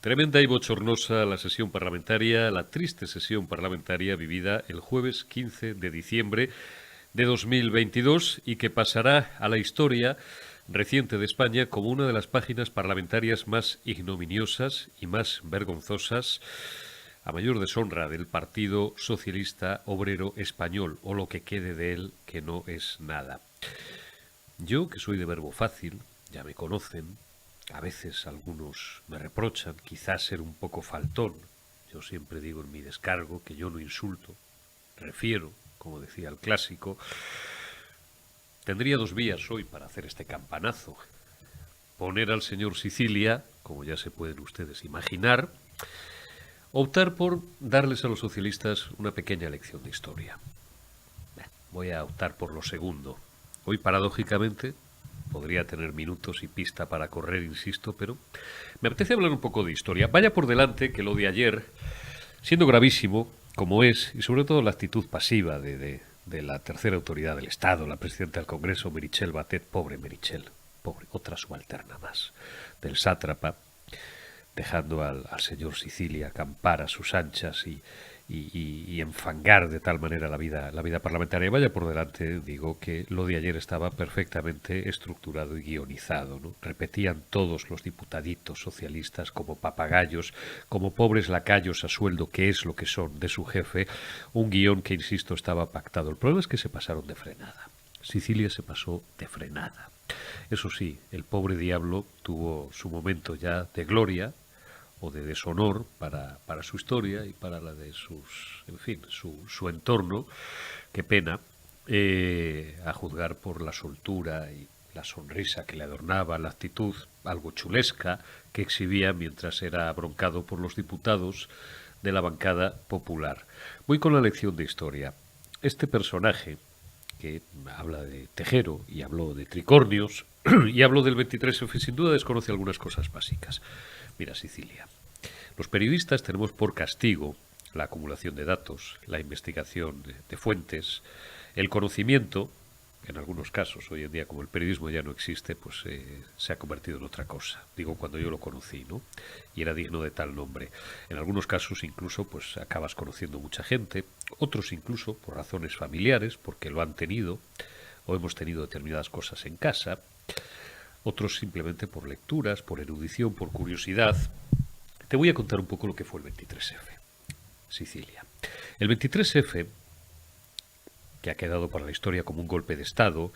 Tremenda y bochornosa la sesión parlamentaria, la triste sesión parlamentaria vivida el jueves 15 de diciembre de 2022 y que pasará a la historia reciente de España como una de las páginas parlamentarias más ignominiosas y más vergonzosas, a mayor deshonra del Partido Socialista Obrero Español, o lo que quede de él, que no es nada. Yo, que soy de verbo fácil, ya me conocen, a veces algunos me reprochan quizás ser un poco faltón. Yo siempre digo en mi descargo que yo no insulto, refiero, como decía el clásico. Tendría dos vías hoy para hacer este campanazo. Poner al señor Sicilia, como ya se pueden ustedes imaginar, optar por darles a los socialistas una pequeña lección de historia. Voy a optar por lo segundo. Hoy, paradójicamente, podría tener minutos y pista para correr, insisto, pero me apetece hablar un poco de historia. Vaya por delante que lo de ayer, siendo gravísimo, como es, y sobre todo la actitud pasiva de la tercera autoridad del Estado, la presidenta del Congreso, Meritxell Batet, pobre Meritxell, pobre, otra subalterna más, del sátrapa, dejando al señor Sicilia acampar a sus anchas y enfangar de tal manera la vida parlamentaria. Vaya por delante, digo, que lo de ayer estaba perfectamente estructurado y guionizado, ¿no? Repetían todos los diputaditos socialistas como papagayos, como pobres lacayos a sueldo, que es lo que son, de su jefe, un guión que, insisto, estaba pactado. El problema es que se pasaron de frenada. Sicilia se pasó de frenada. Eso sí, el pobre diablo tuvo su momento ya de gloria o de deshonor para su historia y para la de sus, en fin, su entorno. Qué pena, a juzgar por la soltura y la sonrisa que le adornaba, la actitud algo chulesca que exhibía mientras era broncado por los diputados de la bancada popular. Voy con la lección de historia. Este personaje, que habla de Tejero y habló de tricornios y habló del 23F, sin duda desconoce algunas cosas básicas. Mira, Sicilia, los periodistas tenemos por castigo la acumulación de datos, la investigación de fuentes, el conocimiento. En algunos casos, hoy en día, como el periodismo ya no existe, pues se ha convertido en otra cosa. Digo, cuando yo lo conocí, ¿no? Y era digno de tal nombre. En algunos casos, incluso, pues acabas conociendo mucha gente. Otros, incluso, por razones familiares, porque lo han tenido, o hemos tenido determinadas cosas en casa. Otros simplemente por lecturas, por erudición, por curiosidad. Te voy a contar un poco lo que fue el 23F. Sicilia. El 23F, que ha quedado para la historia como un golpe de Estado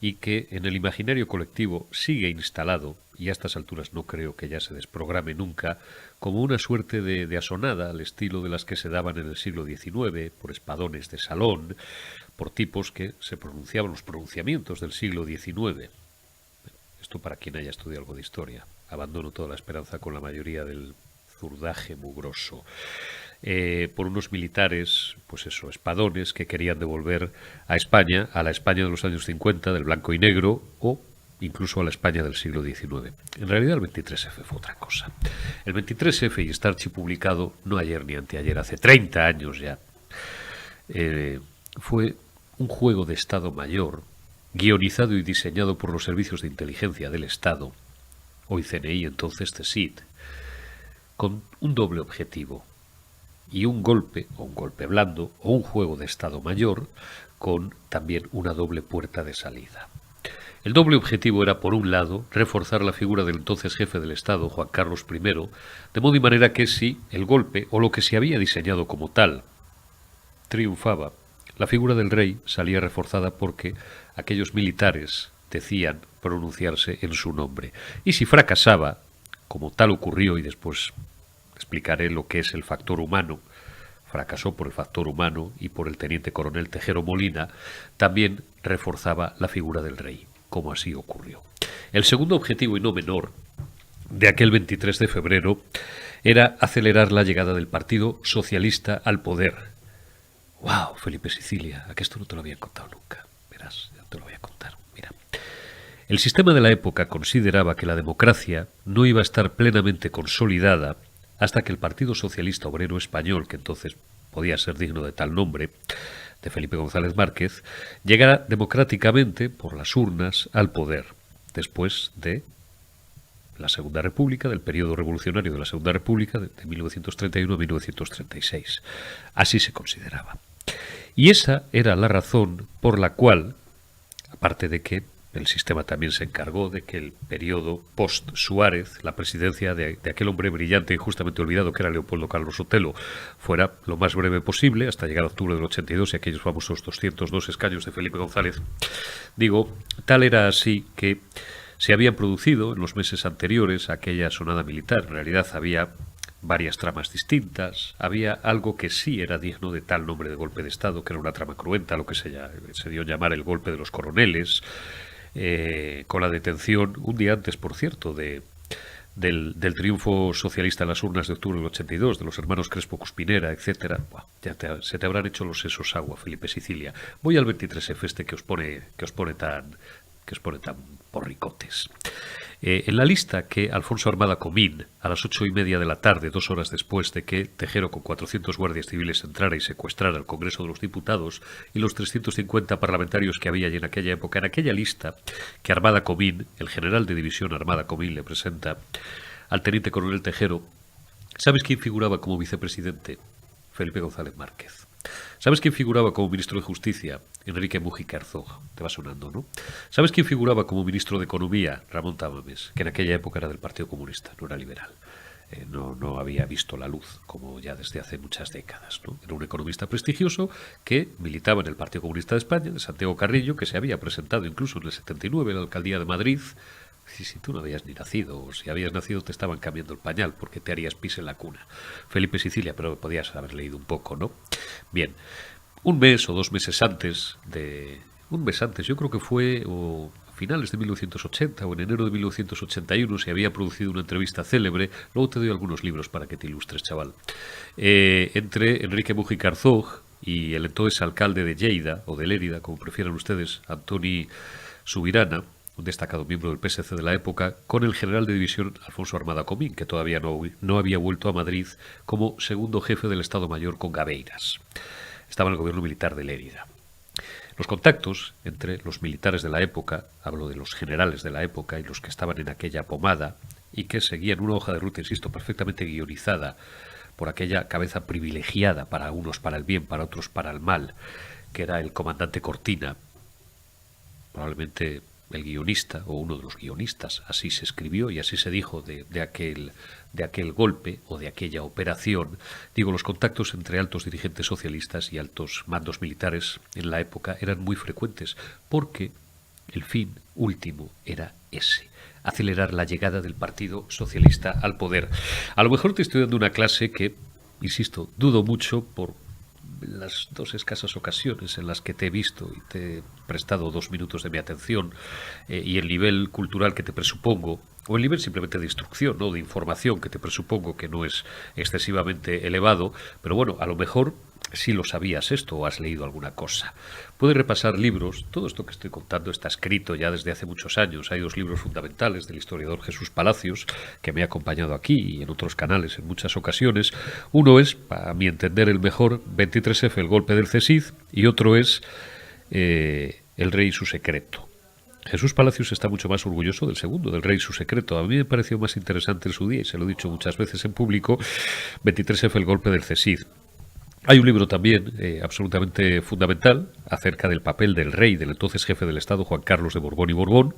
y que en el imaginario colectivo sigue instalado, y a estas alturas no creo que ya se desprograme nunca, como una suerte de asonada al estilo de las que se daban en el siglo XIX, por espadones de salón, por tipos que se pronunciaban los pronunciamientos del siglo XIX. Esto para quien haya estudiado algo de historia. Abandono toda la esperanza con la mayoría del zurdaje mugroso. Por unos militares, pues eso, espadones, que querían devolver a España, a la España de los años 50, del blanco y negro, o incluso a la España del siglo XIX. En realidad el 23F fue otra cosa. El 23F, y está archipublicado, no ayer ni anteayer, hace 30 años ya, fue un juego de Estado Mayor, guionizado y diseñado por los servicios de inteligencia del Estado, hoy CNI, entonces CSIC, con un doble objetivo, y un golpe, o un golpe blando, o un juego de Estado Mayor, con también una doble puerta de salida. El doble objetivo era, por un lado, reforzar la figura del entonces jefe del Estado, Juan Carlos I, de modo y manera que si el golpe, o lo que se había diseñado como tal, triunfaba, la figura del rey salía reforzada porque aquellos militares decían pronunciarse en su nombre. Y si fracasaba, como tal ocurrió, y después explicaré lo que es el factor humano, fracasó por el factor humano y por el teniente coronel Tejero Molina, también reforzaba la figura del rey, como así ocurrió. El segundo objetivo, y no menor, de aquel 23 de febrero era acelerar la llegada del Partido Socialista al poder. ¡Wow, Felipe Sicilia! A que esto no te lo habían contado nunca. Verás, ya te lo voy a contar. Mira, el sistema de la época consideraba que la democracia no iba a estar plenamente consolidada hasta que el Partido Socialista Obrero Español, que entonces podía ser digno de tal nombre, de Felipe González Márquez, llegara democráticamente por las urnas al poder, después de la Segunda República, del periodo revolucionario de la Segunda República, de 1931 a 1936. Así se consideraba. Y esa era la razón por la cual, aparte de que el sistema también se encargó de que el periodo post-Suárez, la presidencia de aquel hombre brillante y justamente olvidado que era Leopoldo Carlos Sotelo, fuera lo más breve posible, hasta llegar a octubre del 82 y aquellos famosos 202 escaños de Felipe González. Digo, tal era así que se habían producido en los meses anteriores a aquella sonada militar. En realidad había varias tramas distintas, había algo que sí era digno de tal nombre de golpe de Estado, que era una trama cruenta, lo que se dio a llamar el golpe de los coroneles, con la detención, un día antes, por cierto, del triunfo socialista en las urnas de octubre del 82, de los hermanos Crespo Cuspinera, etcétera. Buah, se te habrán hecho los sesos agua, Felipe Sicilia. Voy al 23F este que os pone tan porricotes. En la lista que Alfonso Armada Comín, a las 8:30 de la tarde, 2 horas después de que Tejero con 400 guardias civiles entrara y secuestrara al Congreso de los Diputados y los 350 parlamentarios que había allí en aquella época, en aquella lista que Armada Comín, el general de división Armada Comín, le presenta al teniente coronel Tejero, ¿sabes quién figuraba como vicepresidente? Felipe González Márquez. ¿Sabes quién figuraba como ministro de Justicia? Enrique Mújica Herzog. Te va sonando, ¿no? ¿Sabes quién figuraba como ministro de Economía? Ramón Tamames, que en aquella época era del Partido Comunista, no era liberal. No había visto la luz, como ya desde hace muchas décadas, ¿no? Era un economista prestigioso que militaba en el Partido Comunista de España, de Santiago Carrillo, que se había presentado incluso en el 79 en la alcaldía de Madrid. Si tú no habías ni nacido, o si habías nacido te estaban cambiando el pañal porque te harías pis en la cuna. Felipe Sicilia, pero podías haber leído un poco, ¿no? Bien, un mes o 2 meses antes yo creo que fue a finales de 1980 o en enero de 1981 se había producido una entrevista célebre, luego te doy algunos libros para que te ilustres, chaval, entre Enrique Mújica Herzog y el entonces alcalde de Lleida, o de Lérida, como prefieran ustedes, Antoni Subirana, un destacado miembro del PSC de la época, con el general de división Alfonso Armada Comín, que todavía no había vuelto a Madrid como segundo jefe del Estado Mayor con Gabeiras. Estaba en el gobierno militar de Lérida. Los contactos entre los militares de la época, hablo de los generales de la época y los que estaban en aquella pomada y que seguían una hoja de ruta, insisto, perfectamente guionizada por aquella cabeza privilegiada, para unos para el bien, para otros para el mal, que era el comandante Cortina, probablemente el guionista o uno de los guionistas, así se escribió y así se dijo de aquel golpe o de aquella operación. Digo, los contactos entre altos dirigentes socialistas y altos mandos militares en la época eran muy frecuentes porque el fin último era ese: acelerar la llegada del Partido Socialista al poder. A lo mejor te estoy dando una clase que, insisto, dudo mucho por las 2 escasas ocasiones en las que te he visto y te he prestado 2 minutos de mi atención, y el nivel cultural que te presupongo, o el nivel simplemente de instrucción, ¿no?, de información que te presupongo que no es excesivamente elevado, pero bueno, a lo mejor si lo sabías esto o has leído alguna cosa. Puedes repasar libros. Todo esto que estoy contando está escrito ya desde hace muchos años. Hay 2 libros fundamentales del historiador Jesús Palacios, que me ha acompañado aquí y en otros canales en muchas ocasiones. Uno es, a mi entender el mejor, 23F, el golpe del CSIC, y otro es El rey y su secreto. Jesús Palacios está mucho más orgulloso del segundo, del rey y su secreto. A mí me pareció más interesante en su día, y se lo he dicho muchas veces en público, 23F, el golpe del CSIC. Hay un libro también absolutamente fundamental acerca del papel del rey, del entonces jefe del Estado, Juan Carlos de Borbón y Borbón,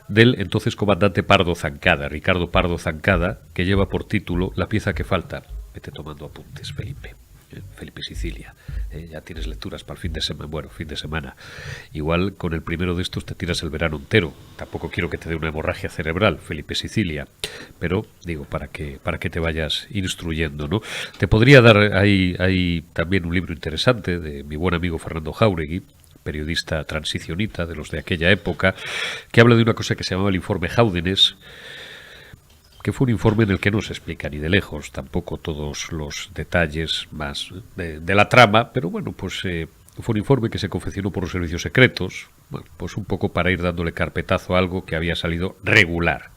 del entonces comandante Pardo Zancada, Ricardo Pardo Zancada, que lleva por título La pieza que falta. Vete tomando apuntes, Felipe. Felipe Sicilia. Ya tienes lecturas para el fin de semana. Bueno, fin de semana. Igual con el primero de estos te tiras el verano entero. Tampoco quiero que te dé una hemorragia cerebral, Felipe Sicilia. Pero, digo, para que te vayas instruyendo, ¿no? Te podría dar ahí también un libro interesante de mi buen amigo Fernando Jáuregui, periodista transicionista de los de aquella época, que habla de una cosa que se llamaba el informe Jáudenes, que fue un informe en el que no se explica ni de lejos tampoco todos los detalles más de la trama, pero bueno, pues fue un informe que se confeccionó por los servicios secretos, bueno, pues un poco para ir dándole carpetazo a algo que había salido regular,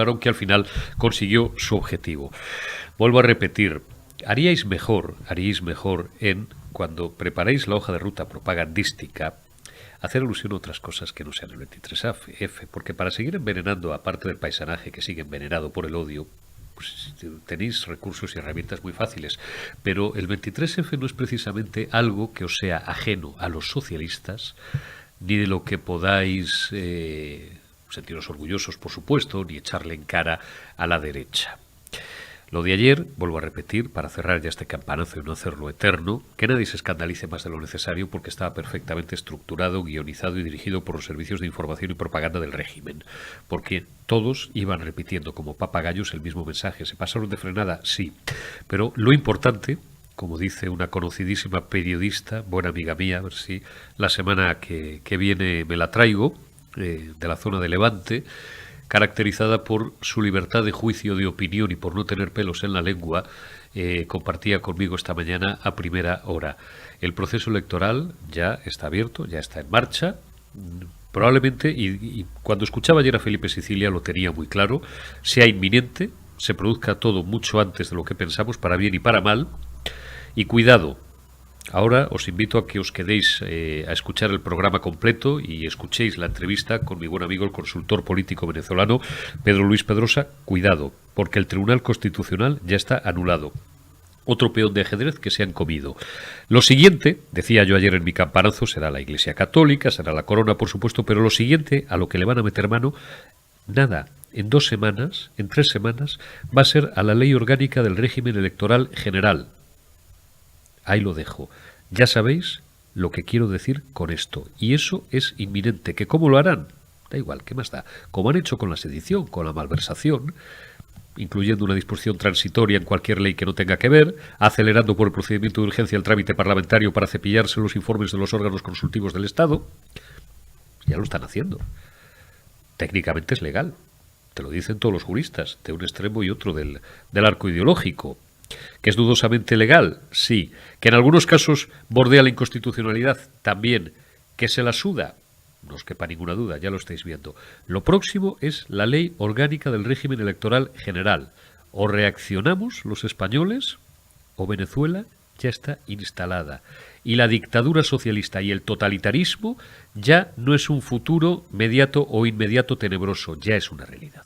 aunque al final consiguió su objetivo. Vuelvo a repetir, haríais mejor en, cuando preparéis la hoja de ruta propagandística, hacer alusión a otras cosas que no sean el 23F, porque para seguir envenenando, aparte del paisanaje que sigue envenenado por el odio, pues tenéis recursos y herramientas muy fáciles, pero el 23F no es precisamente algo que os sea ajeno a los socialistas, ni de lo que podáis sentiros orgullosos, por supuesto, ni echarle en cara a la derecha. Lo de ayer, vuelvo a repetir, para cerrar ya este campanazo y no hacerlo eterno, que nadie se escandalice más de lo necesario porque estaba perfectamente estructurado, guionizado y dirigido por los servicios de información y propaganda del régimen. Porque todos iban repitiendo como papagayos el mismo mensaje. ¿Se pasaron de frenada? Sí. Pero lo importante, como dice una conocidísima periodista, buena amiga mía, a ver si la semana que viene me la traigo, de la zona de Levante, caracterizada por su libertad de juicio, de opinión y por no tener pelos en la lengua, compartía conmigo esta mañana a primera hora. El proceso electoral ya está abierto, ya está en marcha. Probablemente, y cuando escuchaba ayer a Felipe Sicilia lo tenía muy claro, sea inminente, se produzca todo mucho antes de lo que pensamos, para bien y para mal. Y cuidado, ahora os invito a que os quedéis a escuchar el programa completo y escuchéis la entrevista con mi buen amigo el consultor político venezolano Pedro Luis Pedrosa. Cuidado, porque el Tribunal Constitucional ya está anulado. Otro peón de ajedrez que se han comido. Lo siguiente, decía yo ayer en mi campanazo, será la Iglesia Católica, será la corona, por supuesto, pero lo siguiente a lo que le van a meter mano, nada, en 2 semanas, en 3 semanas, va a ser a la ley orgánica del régimen electoral general. Ahí lo dejo. Ya sabéis lo que quiero decir con esto. Y eso es inminente. ¿Que cómo lo harán? Da igual, ¿qué más da? Como han hecho con la sedición, con la malversación, incluyendo una disposición transitoria en cualquier ley que no tenga que ver, acelerando por el procedimiento de urgencia el trámite parlamentario para cepillarse los informes de los órganos consultivos del Estado. Ya lo están haciendo. Técnicamente es legal. Te lo dicen todos los juristas, de un extremo y otro del arco ideológico. ¿Que es dudosamente legal? Sí. ¿Que en algunos casos bordea la inconstitucionalidad? También. ¿Que se la suda? No os quepa ninguna duda, ya lo estáis viendo. Lo próximo es la ley orgánica del régimen electoral general. O reaccionamos los españoles, o Venezuela ya está instalada. Y la dictadura socialista y el totalitarismo ya no es un futuro mediato o inmediato tenebroso, ya es una realidad.